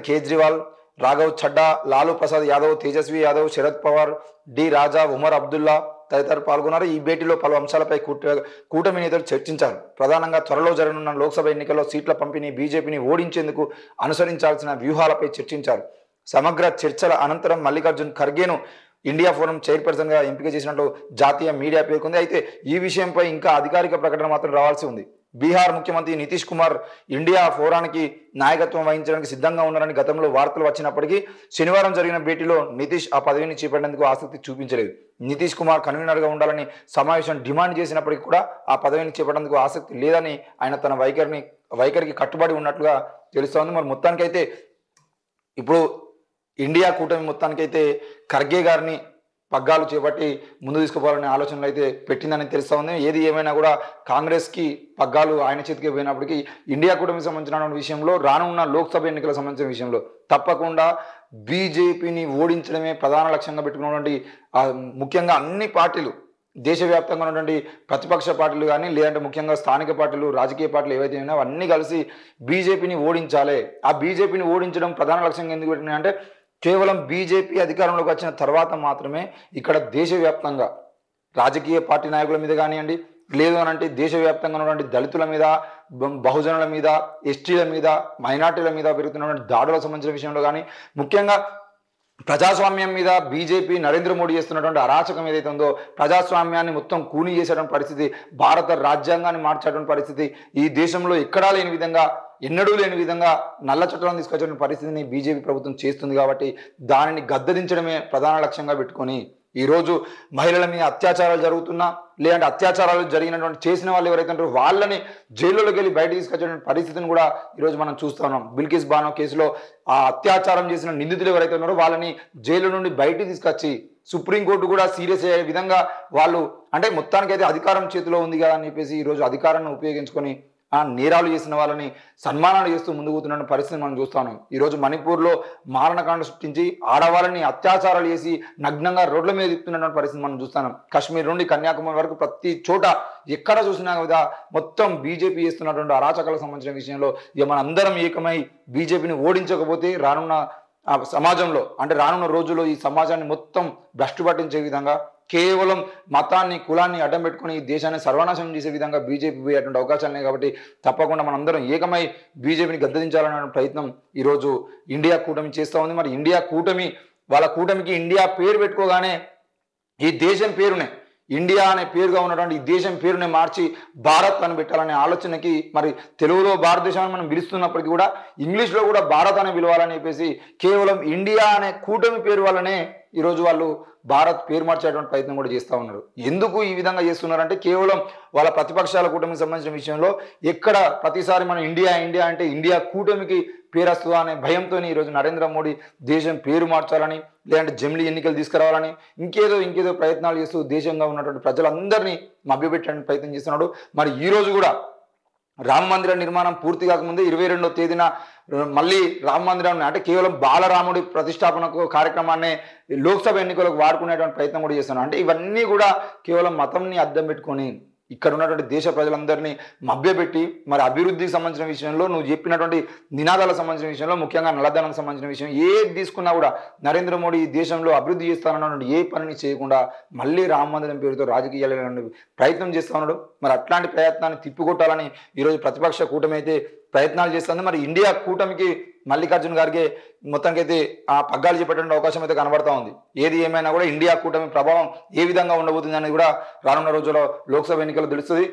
Kejriwal, Raghav Chadda, Lalu Prasad Yadav, Tejaswi Yadav, Sharad Pawar, D రాజా, ఉమర్ అబ్దుల్లా తదితరులు పాల్గొన్నారు. ఈ భేటీలో పలు అంశాలపై కూటమి నేతలు చర్చించారు. ప్రధానంగా త్వరలో జరగనున్న లోక్సభ ఎన్నికల్లో సీట్ల పంపిణీ, బీజేపీని ఓడించేందుకు అనుసరించాల్సిన వ్యూహాలపై చర్చించారు. సమగ్ర చర్చల అనంతరం మల్లికార్జున్ ఖర్గేను ఇండియా ఫోరం చైర్పర్సన్గా ఎంపిక చేసినట్లు జాతీయ మీడియా పేర్కొంది. అయితే ఈ విషయంపై ఇంకా అధికారిక ప్రకటన మాత్రం రావాల్సి ఉంది. బీహార్ ముఖ్యమంత్రి నితీష్ కుమార్ ఇండియా ఫోరానికి నాయకత్వం వహించడానికి సిద్ధంగా ఉన్నారని గతంలో వార్తలు వచ్చినప్పటికీ శనివారం జరిగిన భేటీలో నితీష్ ఆ పదవిని చేపట్టేందుకు ఆసక్తి చూపించలేదు. నితీష్ కుమార్ కన్వీనర్గా ఉండాలని సమావేశం డిమాండ్ చేసినప్పటికీ కూడా ఆ పదవిని చేపట్టేందుకు ఆసక్తి లేదని ఆయన తన వైఖరికి కట్టుబడి ఉన్నట్లుగా తెలుస్తోంది. మరి మొత్తానికైతే ఇప్పుడు ఇండియా కూటమి మొత్తానికైతే ఖర్గే గారిని పగ్గాలు చేపట్టి ముందు తీసుకుపోవాలనే ఆలోచనలు అయితే పెట్టిందని తెలుస్తూ ఉంది. ఏది ఏమైనా కూడా కాంగ్రెస్కి పగ్గాలు ఆయన చేతికి పోయినప్పటికీ ఇండియా కూటమికి సంబంధించిన విషయంలో రానున్న లోక్సభ ఎన్నికలకు సంబంధించిన విషయంలో తప్పకుండా బీజేపీని ఓడించడమే ప్రధాన లక్ష్యంగా పెట్టుకున్నటువంటి ముఖ్యంగా అన్ని పార్టీలు దేశవ్యాప్తంగా ఉన్నటువంటి ప్రతిపక్ష పార్టీలు కానీ లేదంటే ముఖ్యంగా స్థానిక పార్టీలు రాజకీయ పార్టీలు ఏవైతే ఉన్నాయో అవన్నీ కలిసి బీజేపీని ఓడించాలి. ఆ బీజేపీని ఓడించడం ప్రధాన లక్ష్యంగా ఎందుకు పెట్టినాయి అంటే కేవలం బీజేపీ అధికారంలోకి వచ్చిన తర్వాత మాత్రమే ఇక్కడ దేశవ్యాప్తంగా రాజకీయ పార్టీ నాయకుల మీద కానివ్వండి, లేదు అని అంటే దేశవ్యాప్తంగా ఉన్నటువంటి దళితుల మీద, బహుజనుల మీద, ఎస్టీల మీద, మైనార్టీల మీద పెరుగుతున్నటువంటి దాడులకు సంబంధించిన విషయంలో కానీ ముఖ్యంగా ప్రజాస్వామ్యం మీద బీజేపీ నరేంద్ర మోడీ చేస్తున్నటువంటి అరాచకం ఏదైతే ఉందో ప్రజాస్వామ్యాన్ని మొత్తం కూని చేసేటువంటి పరిస్థితి, భారత రాజ్యాంగాన్ని మార్చేటువంటి పరిస్థితి, ఈ దేశంలో ఎక్కడా లేని విధంగా ఎన్నడూ లేని విధంగా నల్ల చట్టాలను తీసుకొచ్చిన పరిస్థితిని బీజేపీ ప్రభుత్వం చేస్తుంది. కాబట్టి దానిని గద్దెదించడమే ప్రధాన లక్ష్యంగా పెట్టుకొని ఈరోజు మహిళల మీద అత్యాచారాలు జరుగుతున్నా లేదంటే అత్యాచారాలు జరిగినటువంటి చేసిన వాళ్ళు ఎవరైతే ఉంటారో వాళ్ళని జైల్లోకి వెళ్ళి బయట తీసుకొచ్చేటువంటి పరిస్థితిని కూడా ఈరోజు మనం చూస్తూ ఉన్నాం. బిల్కిస్ బానో కేసులో ఆ అత్యాచారం చేసిన నిందితులు ఎవరైతే ఉన్నారో వాళ్ళని జైలు నుండి బయటికి తీసుకొచ్చి సుప్రీంకోర్టు కూడా సీరియస్ అయ్యే విధంగా వాళ్ళు అంటే మొత్తానికైతే అధికారం చేతిలో ఉంది కదా అని చెప్పేసి ఈరోజు అధికారాన్ని ఉపయోగించుకొని ఆ నేరాలు చేసిన వాళ్ళని సన్మానాలు చేస్తూ ముందుకు పోతున్న పరిస్థితి మనం చూస్తాను. ఈరోజు మణిపూర్లో మారణకాండ సృష్టించి ఆడవాళ్ళని అత్యాచారాలు చేసి నగ్నంగా రోడ్ల మీద తిప్పుతున్నటువంటి పరిస్థితి మనం చూస్తాను. కాశ్మీర్ నుండి కన్యాకుమారి వరకు ప్రతి చోట ఎక్కడ చూసినా కదా మొత్తం బీజేపీ చేస్తున్నటువంటి అరాచకాలకు సంబంధించిన విషయంలో ఇక మన అందరం ఏకమై బీజేపీని ఓడించకపోతే రానున్న సమాజంలో అంటే రానున్న రోజుల్లో ఈ సమాజాన్ని మొత్తం భ్రష్టు పట్టించే విధంగా కేవలం మతాన్ని కులాన్ని అడ్డం పెట్టుకుని ఈ దేశాన్ని సర్వనాశనం చేసే విధంగా బీజేపీ పోయేటువంటి అవకాశాలు ఉన్నాయి. కాబట్టి తప్పకుండా మనందరం ఏకమై బీజేపీని గద్దెదించాలనే ప్రయత్నం ఈరోజు ఇండియా కూటమి చేస్తూ ఉంది. మరి ఇండియా కూటమి వాళ్ళ కూటమికి ఇండియా పేరు పెట్టుకోగానే ఈ దేశం పేరునే ఇండియా అనే పేరుగా ఉన్నటువంటి ఈ దేశం పేరునే మార్చి భారత్ అని పెట్టాలనే ఆలోచనకి మరి తెలుగులో భారతదేశాన్ని మనం పిలుస్తున్నప్పటికీ కూడా ఇంగ్లీష్లో కూడా భారత్ అని పిలవాలని చెప్పేసి కేవలం ఇండియా అనే కూటమి పేరు వల్లనే ఈరోజు వాళ్ళు భారత్ పేరు మార్చేటువంటి ప్రయత్నం కూడా చేస్తూ ఉన్నారు. ఎందుకు ఈ విధంగా చేస్తున్నారంటే కేవలం వాళ్ళ ప్రతిపక్షాల కూటమికి సంబంధించిన విషయంలో ఎక్కడ ప్రతిసారి మనం ఇండియా ఇండియా అంటే ఇండియా కూటమికి పేరు వస్తుందా అనే భయంతో ఈరోజు నరేంద్ర మోడీ దేశం పేరు మార్చాలని లేదంటే జమిలీ ఎన్నికలు తీసుకురావాలని ఇంకేదో ప్రయత్నాలు చేస్తూ దేశంగా ఉన్నటువంటి ప్రజలందరినీ మభ్యపెట్టడానికి ప్రయత్నం చేస్తున్నాడు. మరి ఈ రోజు కూడా రామ మందిర నిర్మాణం పూర్తి కాకముందే 22వ తేదీన మళ్ళీ రామ మందిరాన్ని అంటే కేవలం బాలరాముడి ప్రతిష్టాపనకు కార్యక్రమాన్ని లోక్సభ ఎన్నికలకు వాడుకునేటువంటి ప్రయత్నం కూడా చేస్తున్నాడు. అంటే ఇవన్నీ కూడా కేవలం మతంని అద్దం పెట్టుకొని ఇక్కడ ఉన్నటువంటి దేశ ప్రజలందరినీ మభ్యపెట్టి మరి అభివృద్ధికి సంబంధించిన విషయంలో నువ్వు చెప్పినటువంటి నినాదాలకు సంబంధించిన విషయంలో ముఖ్యంగా నల్లధనానికి సంబంధించిన విషయం ఏది తీసుకున్నా కూడా నరేంద్ర మోడీ ఈ దేశంలో అభివృద్ధి చేస్తానన్నటువంటి ఏ పనిని చేయకుండా మళ్ళీ రామ మందిరం పేరుతో రాజకీయాలు ప్రయత్నం చేస్తూ ఉన్నాడు. మరి అట్లాంటి ప్రయత్నాన్ని తిప్పికొట్టాలని ఈరోజు ప్రతిపక్ష కూటమి అయితే ప్రయత్నాలు చేస్తుంది. మరి ఇండియా కూటమికి మల్లికార్జున్ ఖర్గే మొత్తానికైతే ఆ పగ్గాలు చేపట్టే అవకాశం అయితే కనబడతా ఉంది. ఏది ఏమైనా కూడా ఇండియా కూటమి ప్రభావం ఏ విధంగా ఉండబోతుంది అనేది కూడా రానున్న రోజుల్లో లోక్సభ ఎన్నికల్లో తెలుస్తుంది.